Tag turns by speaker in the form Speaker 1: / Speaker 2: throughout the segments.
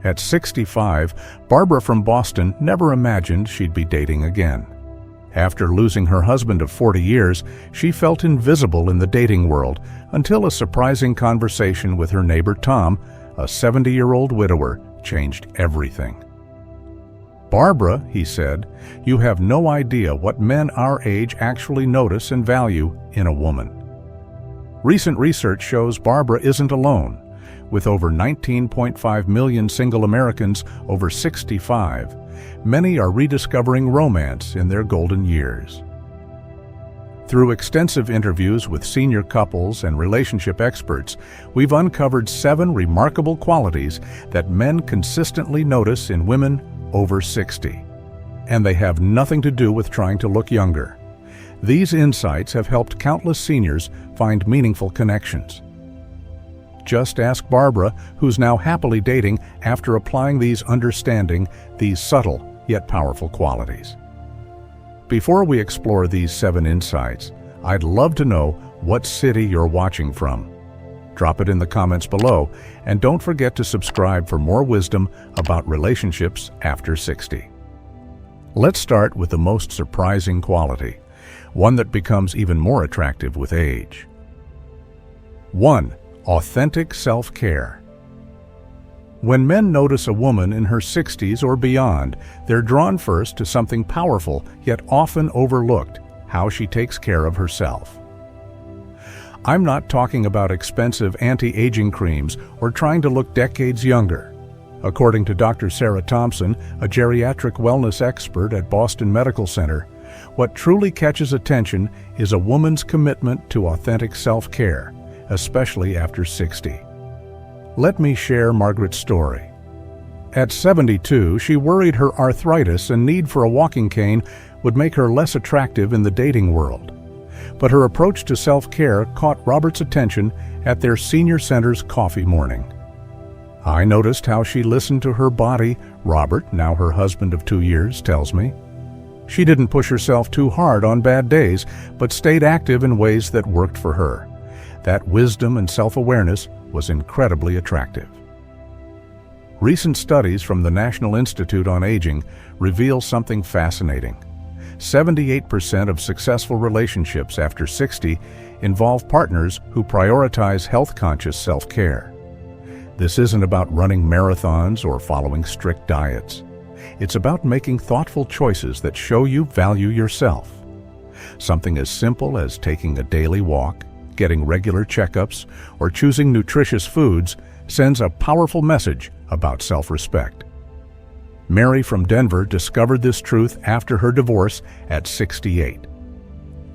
Speaker 1: At 65, Barbara from Boston never imagined she'd be dating again. After losing her husband of 40 years, she felt invisible in the dating world until a surprising conversation with her neighbor Tom, a 70-year-old widower, changed everything. "Barbara," he said, "you have no idea what men our age actually notice and value in a woman." Recent research shows Barbara isn't alone. With over 19.5 million single Americans over 65, many are rediscovering romance in their golden years. Through extensive interviews with senior couples and relationship experts, we've uncovered 7 remarkable qualities that men consistently notice in women over 60. And they have nothing to do with trying to look younger. These insights have helped countless seniors find meaningful connections. Just ask Barbara, who's now happily dating after applying these subtle yet powerful qualities. Before we explore these 7 insights, I'd love to know what city you're watching from. Drop it in the comments below, and don't forget to subscribe for more wisdom about relationships after 60. Let's start with the most surprising quality, one that becomes even more attractive with age. 1. Authentic self-care. When men notice a woman in her 60s or beyond, they're drawn first to something powerful yet often overlooked: how she takes care of herself. I'm not talking about expensive anti-aging creams or trying to look decades younger. According to Dr. Sarah Thompson, a geriatric wellness expert at Boston Medical Center, what truly catches attention is a woman's commitment to authentic self-care, especially after 60. Let me share Margaret's story. At 72, she worried her arthritis and need for a walking cane would make her less attractive in the dating world. But her approach to self-care caught Robert's attention at their senior center's coffee morning. "I noticed how she listened to her body," Robert, now her husband of 2 years, tells me. "She didn't push herself too hard on bad days, but stayed active in ways that worked for her. That wisdom and self-awareness was incredibly attractive." Recent studies from the National Institute on Aging reveal something fascinating. 78% of successful relationships after 60 involve partners who prioritize health-conscious self-care. This isn't about running marathons or following strict diets. It's about making thoughtful choices that show you value yourself. Something as simple as taking a daily walk, getting regular checkups, or choosing nutritious foods sends a powerful message about self-respect. Mary from Denver discovered this truth after her divorce at 68.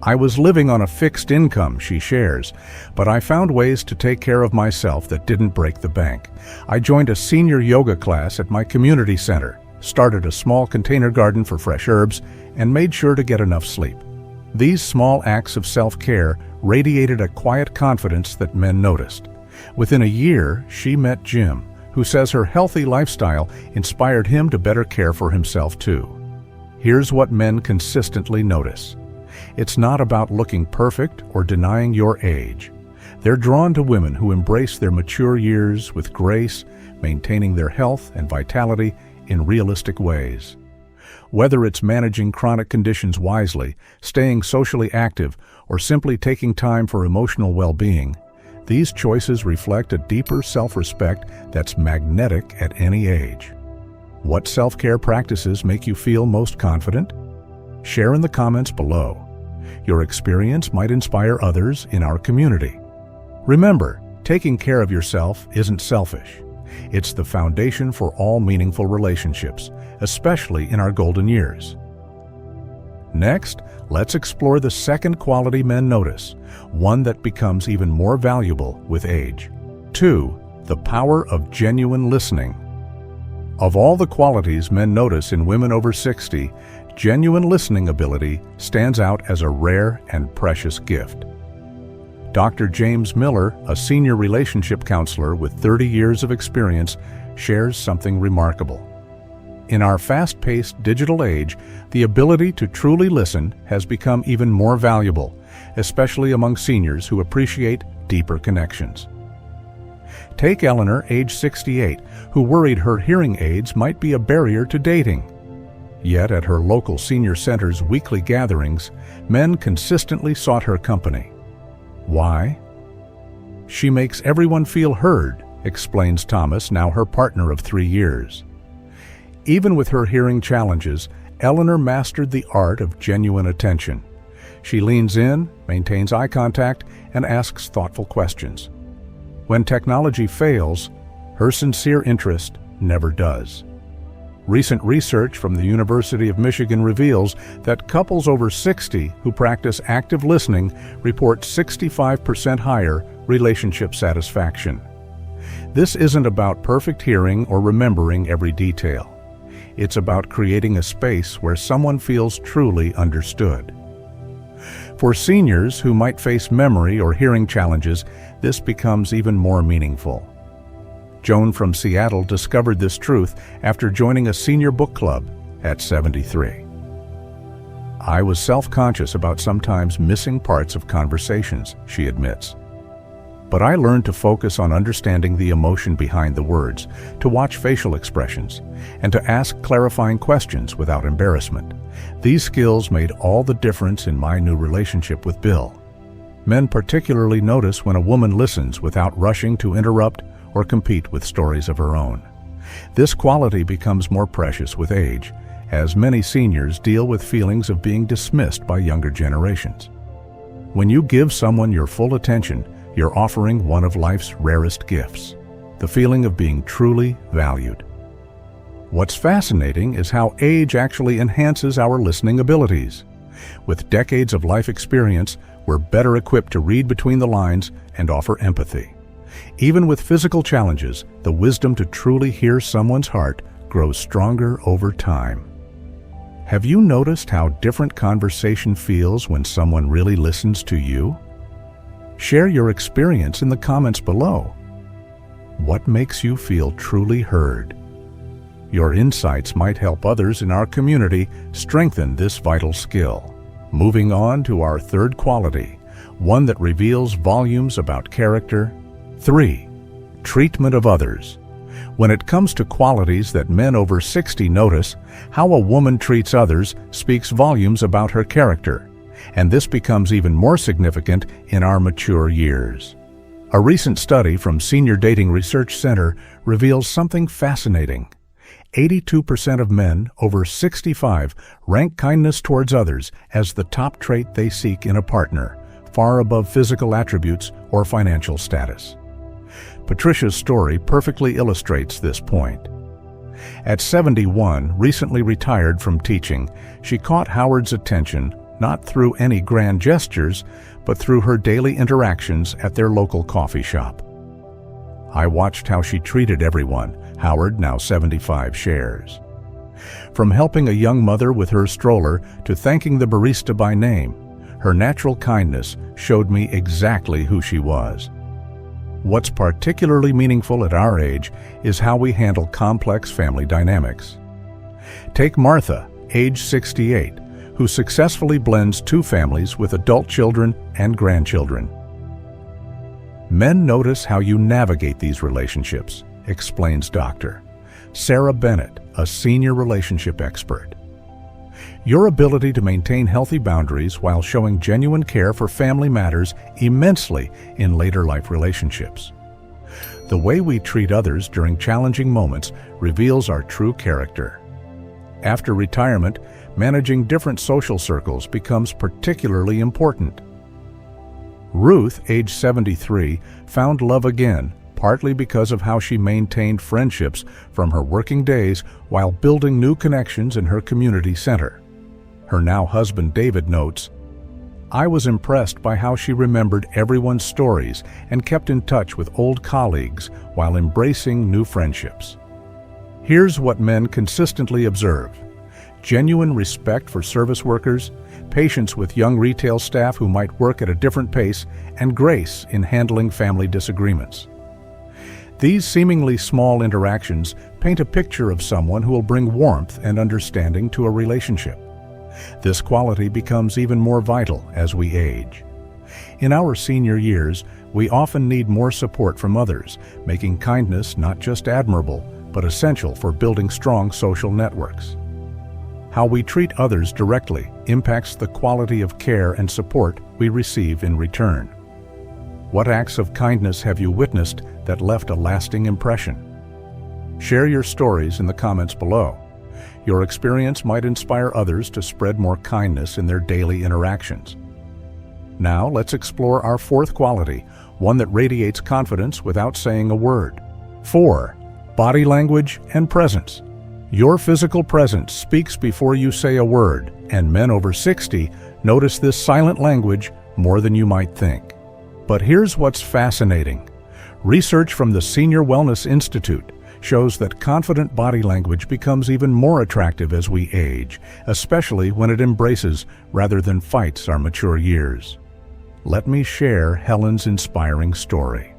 Speaker 1: "I was living on a fixed income," she shares, "but I found ways to take care of myself that didn't break the bank. I joined a senior yoga class at my community center, started a small container garden for fresh herbs, and made sure to get enough sleep." These small acts of self-care radiated a quiet confidence that men noticed. Within a year, she met Jim, who says her healthy lifestyle inspired him to better care for himself too. Here's what men consistently notice. It's not about looking perfect or denying your age. They're drawn to women who embrace their mature years with grace, maintaining their health and vitality in realistic ways. Whether it's managing chronic conditions wisely, staying socially active, or simply taking time for emotional well-being, these choices reflect a deeper self-respect that's magnetic at any age. What self-care practices make you feel most confident? Share in the comments below. Your experience might inspire others in our community. Remember, taking care of yourself isn't selfish. It's the foundation for all meaningful relationships, especially in our golden years. Next, let's explore the second quality men notice, one that becomes even more valuable with age. 2. The power of genuine listening. Of all the qualities men notice in women over 60, genuine listening ability stands out as a rare and precious gift. Dr. James Miller, a senior relationship counselor with 30 years of experience, shares something remarkable. In our fast-paced digital age, the ability to truly listen has become even more valuable, especially among seniors who appreciate deeper connections. Take Eleanor, age 68, who worried her hearing aids might be a barrier to dating. Yet at her local senior center's weekly gatherings, men consistently sought her company. Why? She makes everyone feel heard, explains Thomas, now her partner of 3 years. Even with her hearing challenges, Eleanor mastered the art of genuine attention. She leans in, maintains eye contact, and asks thoughtful questions. When technology fails, her sincere interest never does. Recent research from the University of Michigan reveals that couples over 60 who practice active listening report 65% higher relationship satisfaction. This isn't about perfect hearing or remembering every detail. It's about creating a space where someone feels truly understood. For seniors who might face memory or hearing challenges, this becomes even more meaningful. Joan from Seattle discovered this truth after joining a senior book club at 73. I was self-conscious about sometimes missing parts of conversations, she admits. But I learned to focus on understanding the emotion behind the words, to watch facial expressions, and to ask clarifying questions without embarrassment. These skills made all the difference in my new relationship with Bill. Men particularly notice when a woman listens without rushing to interrupt or compete with stories of her own. This quality becomes more precious with age, as many seniors deal with feelings of being dismissed by younger generations. When you give someone your full attention, you're offering one of life's rarest gifts, the feeling of being truly valued. What's fascinating is how age actually enhances our listening abilities. With decades of life experience, we're better equipped to read between the lines and offer empathy. Even with physical challenges, the wisdom to truly hear someone's heart grows stronger over time. Have you noticed how different conversation feels when someone really listens to you? Share your experience in the comments below. What makes you feel truly heard? Your insights might help others in our community strengthen this vital skill. Moving on to our third quality, one that reveals volumes about character. 3. Treatment of others. When it comes to qualities that men over 60 notice, how a woman treats others speaks volumes about her character, and this becomes even more significant in our mature years. A recent study from Senior Dating Research Center reveals something fascinating. 82% of men over 65 rank kindness towards others as the top trait they seek in a partner, far above physical attributes or financial status. Patricia's story perfectly illustrates this point. At 71, recently retired from teaching, she caught Howard's attention not through any grand gestures, but through her daily interactions at their local coffee shop. I watched how she treated everyone, Howard, now 75, shares. From helping a young mother with her stroller to thanking the barista by name, her natural kindness showed me exactly who she was. What's particularly meaningful at our age is how we handle complex family dynamics. Take Martha, age 68, who successfully blends 2 families with adult children and grandchildren. Men notice how you navigate these relationships, explains Dr. Sarah Bennett, a senior relationship expert. Your ability to maintain healthy boundaries while showing genuine care for family matters immensely in later life relationships. The way we treat others during challenging moments reveals our true character. After retirement, managing different social circles becomes particularly important. Ruth, age 73, found love again, partly because of how she maintained friendships from her working days while building new connections in her community center. Her now husband David notes, "I was impressed by how she remembered everyone's stories and kept in touch with old colleagues while embracing new friendships." Here's what men consistently observe: genuine respect for service workers, patience with young retail staff who might work at a different pace, and grace in handling family disagreements. These seemingly small interactions paint a picture of someone who will bring warmth and understanding to a relationship. This quality becomes even more vital as we age. In our senior years, we often need more support from others, making kindness not just admirable, but essential for building strong social networks. How we treat others directly impacts the quality of care and support we receive in return. What acts of kindness have you witnessed that left a lasting impression? Share your stories in the comments below. Your experience might inspire others to spread more kindness in their daily interactions. Now let's explore our fourth quality, one that radiates confidence without saying a word. 4. Body language and presence. Your physical presence speaks before you say a word, and men over 60 notice this silent language more than you might think. But here's what's fascinating. Research from the Senior Wellness Institute shows that confident body language becomes even more attractive as we age, especially when it embraces rather than fights our mature years. Let me share Helen's inspiring story.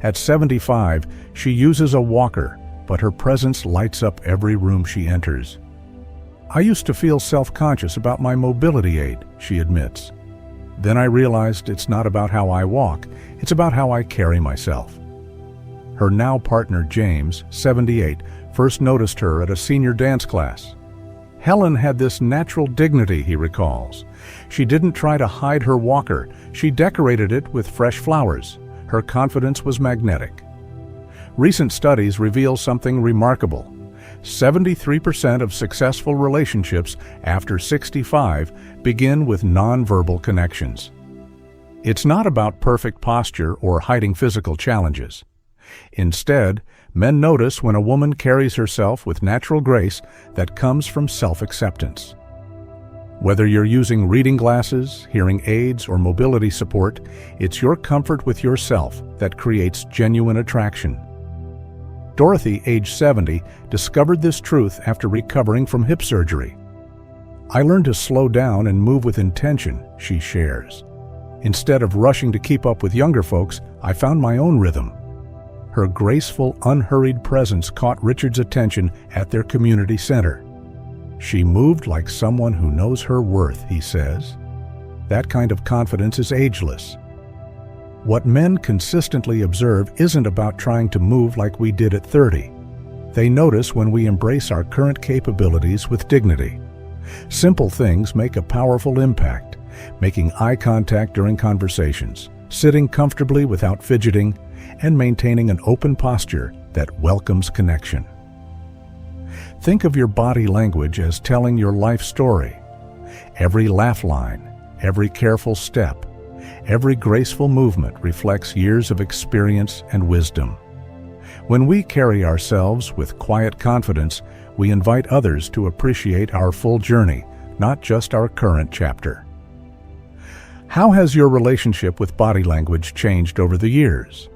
Speaker 1: At 75, she uses a walker, but her presence lights up every room she enters. I used to feel self-conscious about my mobility aid, she admits. Then I realized it's not about how I walk, it's about how I carry myself. Her now partner James, 78, first noticed her at a senior dance class. Helen had this natural dignity, he recalls. She didn't try to hide her walker, she decorated it with fresh flowers. Her confidence was magnetic. Recent studies reveal something remarkable. 73% of successful relationships after 65 begin with nonverbal connections. It's not about perfect posture or hiding physical challenges. Instead, men notice when a woman carries herself with natural grace that comes from self-acceptance. Whether you're using reading glasses, hearing aids, or mobility support, it's your comfort with yourself that creates genuine attraction. Dorothy, age 70, discovered this truth after recovering from hip surgery. I learned to slow down and move with intention, she shares. Instead of rushing to keep up with younger folks, I found my own rhythm. Her graceful, unhurried presence caught Richard's attention at their community center. She moved like someone who knows her worth, he says. That kind of confidence is ageless. What men consistently observe isn't about trying to move like we did at 30. They notice when we embrace our current capabilities with dignity. Simple things make a powerful impact, making eye contact during conversations, sitting comfortably without fidgeting, and maintaining an open posture that welcomes connection. Think of your body language as telling your life story. Every laugh line, every careful step, every graceful movement reflects years of experience and wisdom. When we carry ourselves with quiet confidence, we invite others to appreciate our full journey, not just our current chapter. How has your relationship with body language changed over the years?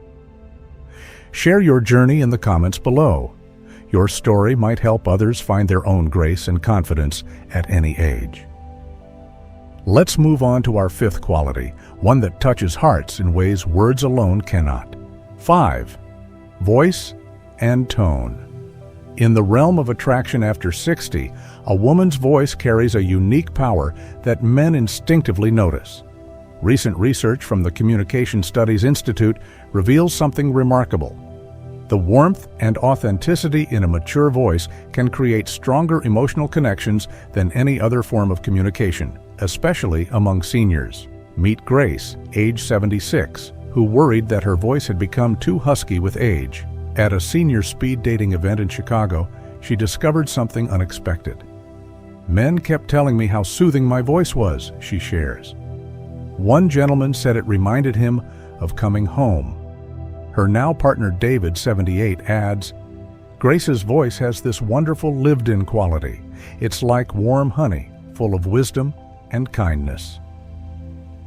Speaker 1: Share your journey in the comments below. Your story might help others find their own grace and confidence at any age. Let's move on to our fifth quality, one that touches hearts in ways words alone cannot. 5. Voice and tone. In the realm of attraction after 60, a woman's voice carries a unique power that men instinctively notice. Recent research from the Communication Studies Institute reveals something remarkable. The warmth and authenticity in a mature voice can create stronger emotional connections than any other form of communication, especially among seniors. Meet Grace, age 76, who worried that her voice had become too husky with age. At a senior speed dating event in Chicago, she discovered something unexpected. Men kept telling me how soothing my voice was, she shares. One gentleman said it reminded him of coming home. Her now partner David, 78, adds, Grace's voice has this wonderful lived-in quality. It's like warm honey, full of wisdom and kindness.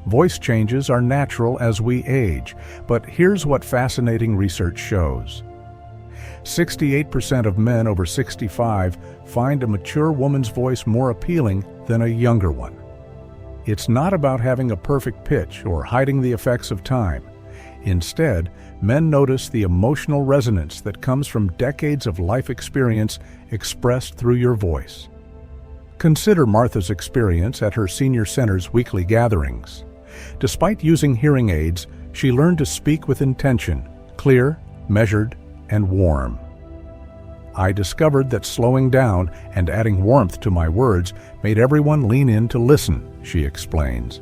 Speaker 1: Voice changes are natural as we age, but here's what fascinating research shows. 68% of men over 65 find a mature woman's voice more appealing than a younger one. It's not about having a perfect pitch or hiding the effects of time. Instead, men notice the emotional resonance that comes from decades of life experience expressed through your voice. Consider Martha's experience at her senior center's weekly gatherings. Despite using hearing aids, she learned to speak with intention, clear, measured, and warm. I discovered that slowing down and adding warmth to my words made everyone lean in to listen, she explains.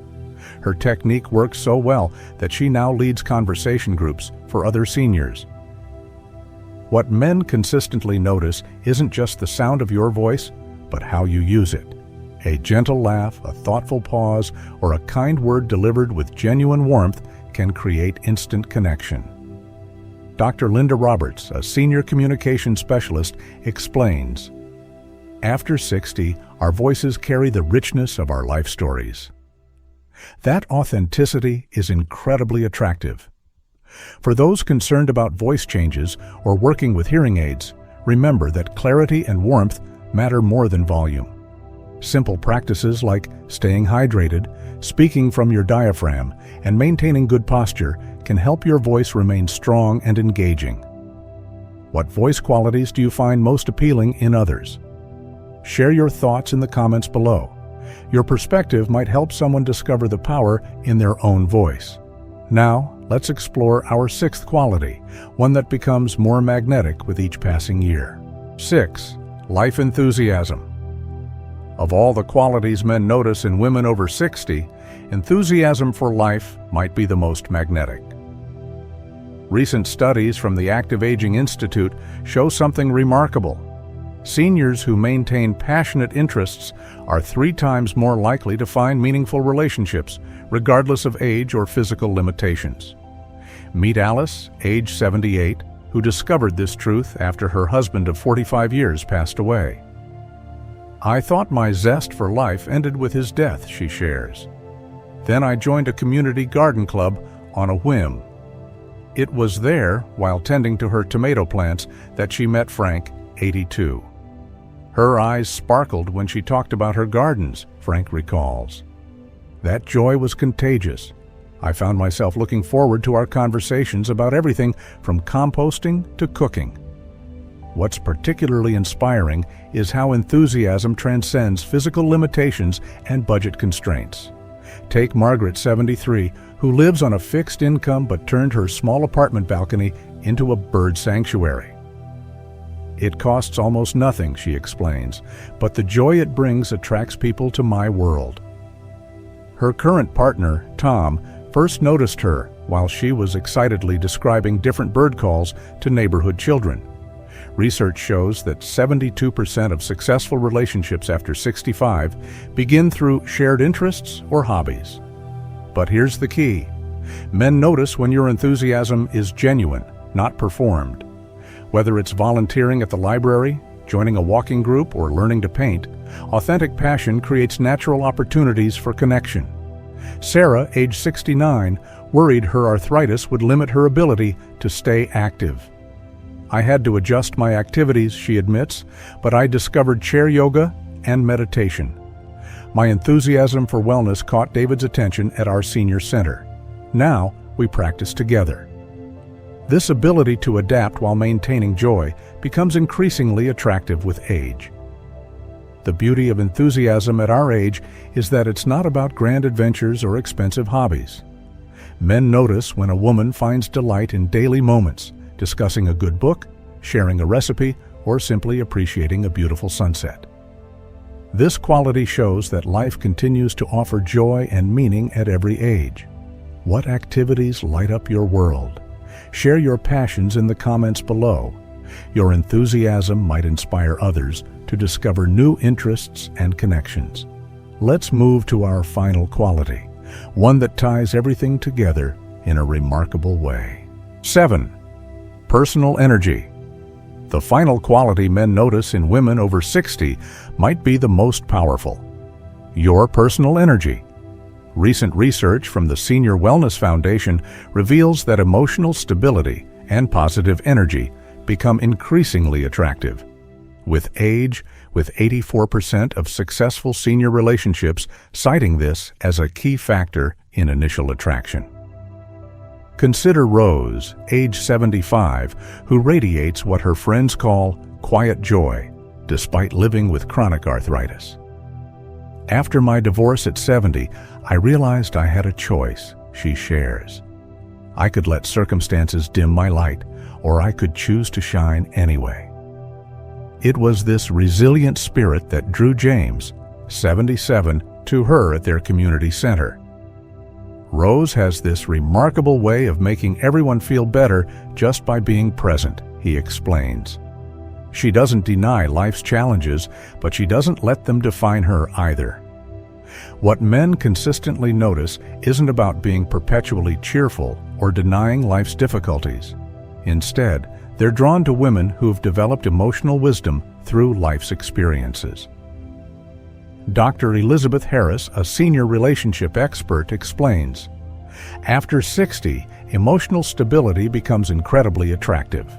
Speaker 1: Her technique works so well that she now leads conversation groups for other seniors. What men consistently notice isn't just the sound of your voice, but how you use it. A gentle laugh, a thoughtful pause, or a kind word delivered with genuine warmth can create instant connection. Dr. Linda Roberts, a senior communication specialist, explains, "After 60, our voices carry the richness of our life stories. That authenticity is incredibly attractive. For those concerned about voice changes or working with hearing aids, remember that clarity and warmth matter more than volume. Simple practices like staying hydrated, speaking from your diaphragm, and maintaining good posture can help your voice remain strong and engaging." What voice qualities do you find most appealing in others? Share your thoughts in the comments below. Your perspective might help someone discover the power in their own voice. Now, let's explore our sixth quality, one that becomes more magnetic with each passing year. 6. Life enthusiasm. Of all the qualities men notice in women over 60, enthusiasm for life might be the most magnetic. Recent studies from the Active Aging Institute show something remarkable. Seniors who maintain passionate interests are 3 times more likely to find meaningful relationships, regardless of age or physical limitations. Meet Alice, age 78, who discovered this truth after her husband of 45 years passed away. "I thought my zest for life ended with his death," she shares. "Then I joined a community garden club on a whim. It was there, while tending to her tomato plants, that she met Frank, 82. Her eyes sparkled when she talked about her gardens," Frank recalls. "That joy was contagious. I found myself looking forward to our conversations about everything from composting to cooking." What's particularly inspiring is how enthusiasm transcends physical limitations and budget constraints. Take Margaret, 73, who lives on a fixed income but turned her small apartment balcony into a bird sanctuary. "It costs almost nothing," she explains, "but the joy it brings attracts people to my world." Her current partner, Tom, first noticed her while she was excitedly describing different bird calls to neighborhood children. Research shows that 72% of successful relationships after 65 begin through shared interests or hobbies. But here's the key. Men notice when your enthusiasm is genuine, not performed. Whether it's volunteering at the library, joining a walking group, or learning to paint, authentic passion creates natural opportunities for connection. Sarah, age 69, worried her arthritis would limit her ability to stay active. "I had to adjust my activities," she admits, "but I discovered chair yoga and meditation. My enthusiasm for wellness caught David's attention at our senior center. Now we practice together." This ability to adapt while maintaining joy becomes increasingly attractive with age. The beauty of enthusiasm at our age is that it's not about grand adventures or expensive hobbies. Men notice when a woman finds delight in daily moments, discussing a good book, sharing a recipe, or simply appreciating a beautiful sunset. This quality shows that life continues to offer joy and meaning at every age. What activities light up your world? Share your passions in the comments below. Your enthusiasm might inspire others to discover new interests and connections. Let's move to our final quality, one that ties everything together in a remarkable way. 7. Personal energy. The final quality men notice in women over 60 might be the most powerful: your personal energy. Recent research from the Senior Wellness Foundation reveals that emotional stability and positive energy become increasingly attractive. With age, with 84% of successful senior relationships citing this as a key factor in initial attraction. Consider Rose, age 75, who radiates what her friends call quiet joy, despite living with chronic arthritis. After my divorce at 70, I realized I had a choice, she shares. I could let circumstances dim my light, or I could choose to shine anyway. It was this resilient spirit that drew James, 77, to her at their community center. Rose has this remarkable way of making everyone feel better just by being present, he explains. She doesn't deny life's challenges, but she doesn't let them define her either. What men consistently notice isn't about being perpetually cheerful or denying life's difficulties. Instead, they're drawn to women who've developed emotional wisdom through life's experiences. Dr. Elizabeth Harris, a senior relationship expert, explains, after 60, emotional stability becomes incredibly attractive.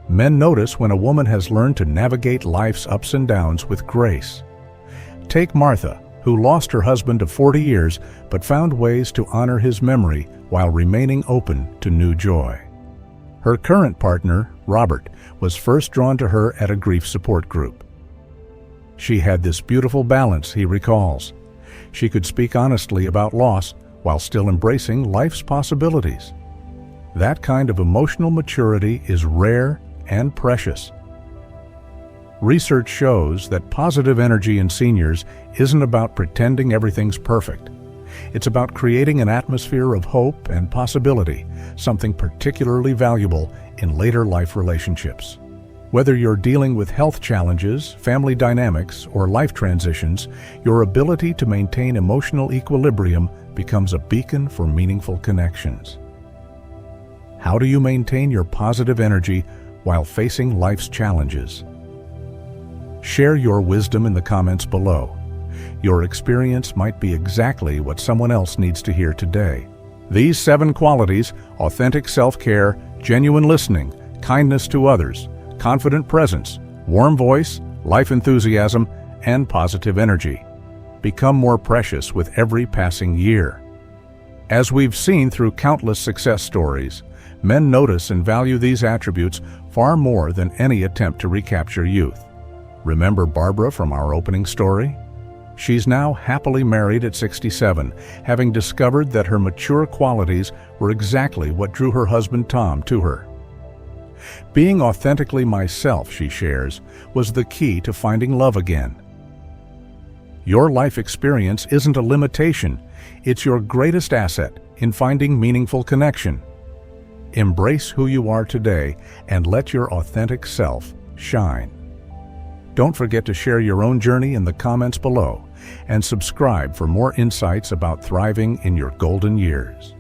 Speaker 1: Men notice when a woman has learned to navigate life's ups and downs with grace. Take Martha, who lost her husband of 40 years but found ways to honor his memory while remaining open to new joy. Her current partner, Robert, was first drawn to her at a grief support group. She had this beautiful balance, he recalls. She could speak honestly about loss while still embracing life's possibilities. That kind of emotional maturity is rare and precious. Research shows that positive energy in seniors isn't about pretending everything's perfect. It's about creating an atmosphere of hope and possibility, something particularly valuable in later life relationships. Whether you're dealing with health challenges, family dynamics, or life transitions, your ability to maintain emotional equilibrium becomes a beacon for meaningful connections. How do you maintain your positive energy while facing life's challenges? Share your wisdom in the comments below. Your experience might be exactly what someone else needs to hear today. These 7 qualities, authentic self-care, genuine listening, kindness to others, confident presence, warm voice, life enthusiasm, and positive energy, become more precious with every passing year. As we've seen through countless success stories, men notice and value these attributes far more than any attempt to recapture youth. Remember Barbara from our opening story? She's now happily married at 67, having discovered that her mature qualities were exactly what drew her husband Tom to her. Being authentically myself, she shares, was the key to finding love again. Your life experience isn't a limitation, it's your greatest asset in finding meaningful connection. Embrace who you are today and let your authentic self shine. Don't forget to share your own journey in the comments below and subscribe for more insights about thriving in your golden years.